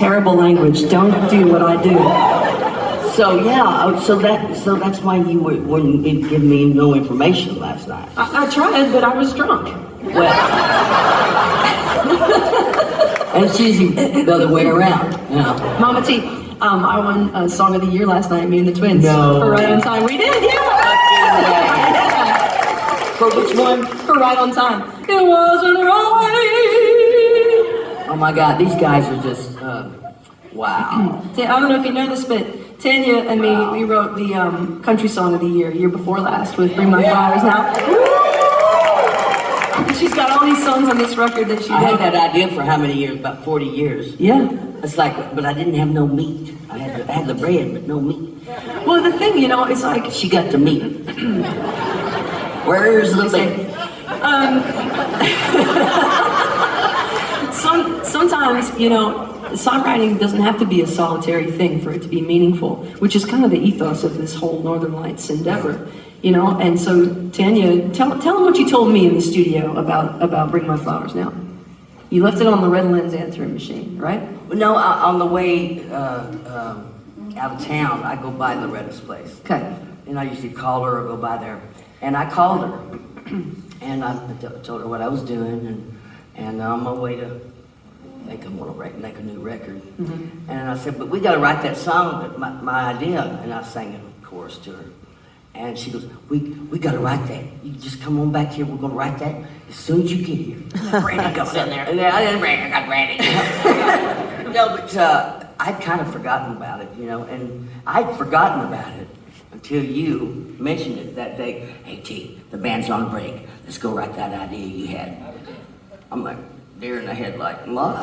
terrible language. Don't do what I do. So yeah, so that's why you wouldn't give me no information last night. I tried, but I was drunk. Well, and it's usually the other way around. Yeah. Mama T, I won Song of the Year last night, me and the twins. No. For Right on Time. We did, yeah. For which one? For Right on Time. It wasn't right. Oh my God, these guys are just, wow. I don't know if you know this, but Tanya and me, we wrote the country song of the year before last with Bring My Flowers Now. She's got all these songs on this record that she I wrote. had that idea for how many years? About 40 years. Yeah. It's like, but I didn't have no meat. I had the bread, but no meat. Well, the thing, it's like... She got the meat. Where's the meat? Sometimes, songwriting doesn't have to be a solitary thing for it to be meaningful, which is kind of the ethos of this whole Northern Lights endeavor, And so, Tanya, tell them what you told me in the studio about Bring My Flowers Now. You left it on the red lens answering machine, right? No, on the way out of town, I go by Loretta's place. Okay. And I usually call her or go by there. And I called her, and I told her what I was doing, and on my way to make a new record. Mm-hmm. And I said, but we got to write that song, my idea. And I sang a chorus to her. And she goes, we got to write that. You just come on back here. We're going to write that as soon as you get here. Brandy comes in there. Yeah, I got Brandy. No, but I'd kind of forgotten about it, and I'd forgotten about it until you mentioned it that day. Hey, T, the band's on break. Let's go write that idea you had. I'm like, deer in the headlight. What?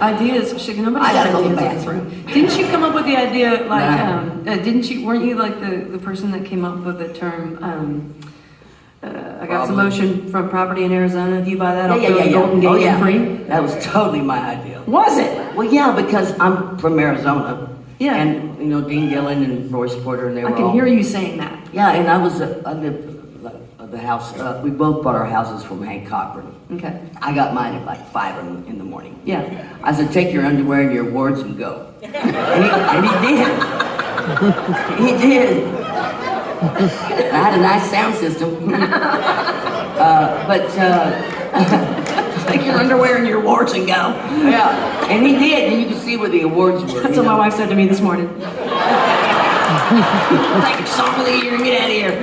Ideas? Nobody I gotta has go to the ideas. bathroom. Didn't you come up with the idea, Nah. weren't you like the person that came up with the term, I got some Probably. motion from property in Arizona, if you buy that, I'll throw the Yeah. Golden Gate Oh, yeah. in free? That was totally my idea. Was it? Well, yeah, because I'm from Arizona. Yeah. And, Dean Gillen and Royce Porter, and they were I can all... hear you saying that. Yeah, and I lived the house, we both bought our houses from Hank Cochran. Okay. I got mine at like 5 in the morning. Yeah. I said, take your underwear and your awards and go. And he did. He did. I had a nice sound system. Take your underwear and your awards and go. Yeah, and he did, and you can see where the awards were. That's what my wife said to me this morning. Take your song of the year and get out of here.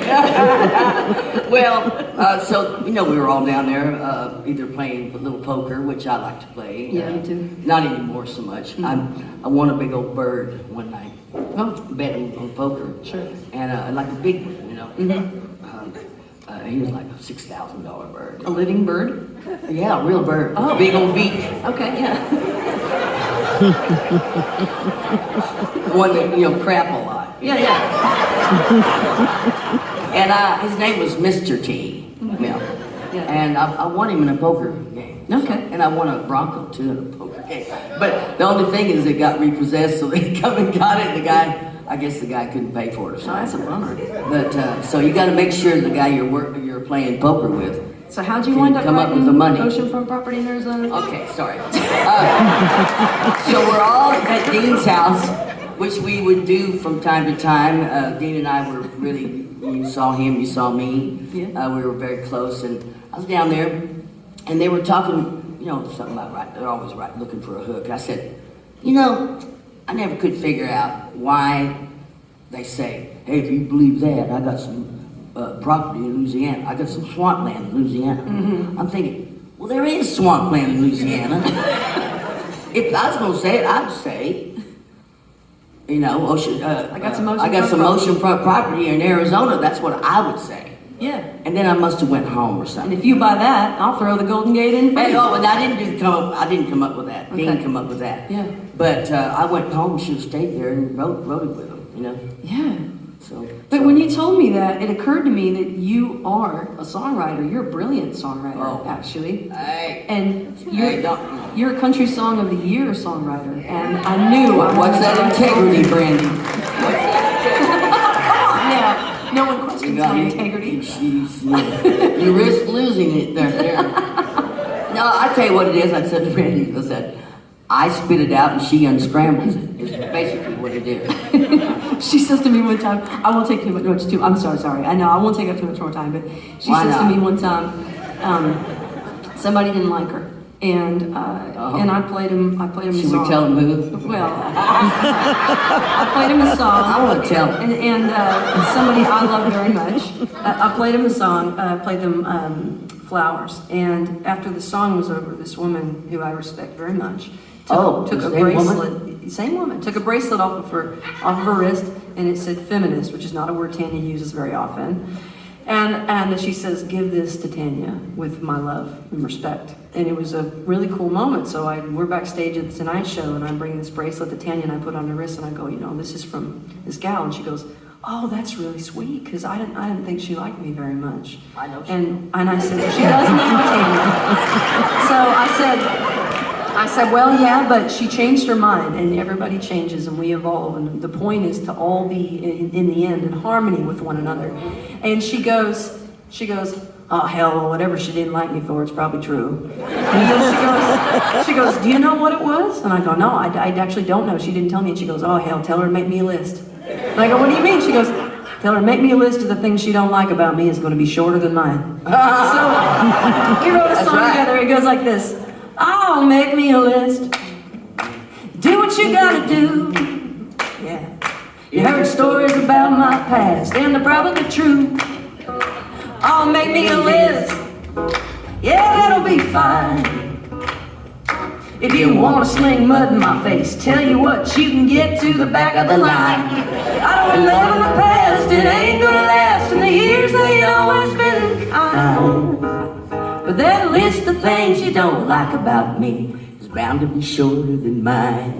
Well, so, we were all down there, either playing a little poker, which I like to play. Yeah, me too. Not anymore so much. Mm-hmm. I won a big old bird one night. Oh. Bet on poker. Sure. And like a big one, Mm-hmm. He was like a $6,000 bird. A living bird? Yeah, a real bird. Oh. Big old beak. Okay, yeah. One that, crap a lot. Yeah, yeah. And his name was Mr. T. Yeah. And I won him in a poker game. Okay. And I won a Bronco too in a poker game. But the only thing is it got repossessed, so they come and got it. I guess the guy couldn't pay for it or Oh, that's a something. bummer. But so you got to make sure the guy you're playing poker with. So how'd you Can wind you up come up writing with the money? Oceanfront Property in Arizona? Okay, sorry. So we're all at Dean's house, which we would do from time to time. Dean and I were really, you saw him, you saw me. Yeah. We were very close, and I was down there, and they were talking, something about they're always looking for a hook. And I said, I never could figure out why they say, hey, if you believe that, I got some property in Louisiana. I got some swampland in Louisiana. Mm-hmm. I'm thinking, well, there is swampland in Louisiana. If I was going to say it, I'd say, ocean. I got some oceanfront property in Arizona. That's what I would say. Yeah. And then I must have went home or And something. if you buy that, I'll throw the Golden Gate in for you. And I didn't come up with that. Okay. Dean come up with that. Yeah. But I went home. Should have stayed there and wrote it with him. Yeah. So. But when you told me that, it occurred to me that you are a songwriter. You're a brilliant songwriter, actually. Hey. And Hey, you're a country song of the year songwriter. And I knew What's that integrity, Brandy? Yeah. No one questions my integrity. You risk losing it there. No, I tell you what it is. I said to Brandy, I said, I spit it out and she unscrambles it. Is basically what it is. She says to me one time, I won't take too much too. I'm sorry. I know I won't take up too much more time, but she Why says not? to me one time, somebody didn't like her, and I played him a Should song. we tell them who? Well, I played him a song. I want to tell. And somebody I love very much. I played him a song. Played them Flowers. And after the song was over, this woman who I respect very much took a same bracelet. woman? Same woman took a bracelet off of her wrist, and it said "feminist," which is not a word Tanya uses very often. And she says, "Give this to Tanya with my love and respect." And it was a really cool moment. So we're backstage at the Tonight Show, and I'm bringing this bracelet to Tanya, and I put it on her wrist, and I go, this is from this gal, and she goes, "Oh, that's really sweet, because I didn't think she liked me very much." I know she And I said, "She does now, Tanya." So I said, "Well, yeah, but she changed her mind, and everybody changes, and we evolve, and the point is to all be in the end in harmony with one another." And she goes, "Oh hell, whatever she didn't like me for, it's probably true." And she goes, "Do you know what it was?" And I go, "No, I actually don't know. She didn't tell me." And she goes, "Oh hell, tell her to make me a list." And I go, "What do you mean?" She goes, "Tell her, make me a list of the things she don't like about me. It's going to be shorter than mine." So we wrote a song together. It goes like this. "Oh, make me a list. Do what you gotta do. Yeah. You heard stories about my past, and they're probably true. Oh, make me a list. Yeah, that'll be fine. If you want to sling mud in my face, tell you what, you can get to the back of the line. I don't live in the past, it ain't gonna last, and the years ain't always been kind. But that list of things you don't like about me is bound to be shorter than mine."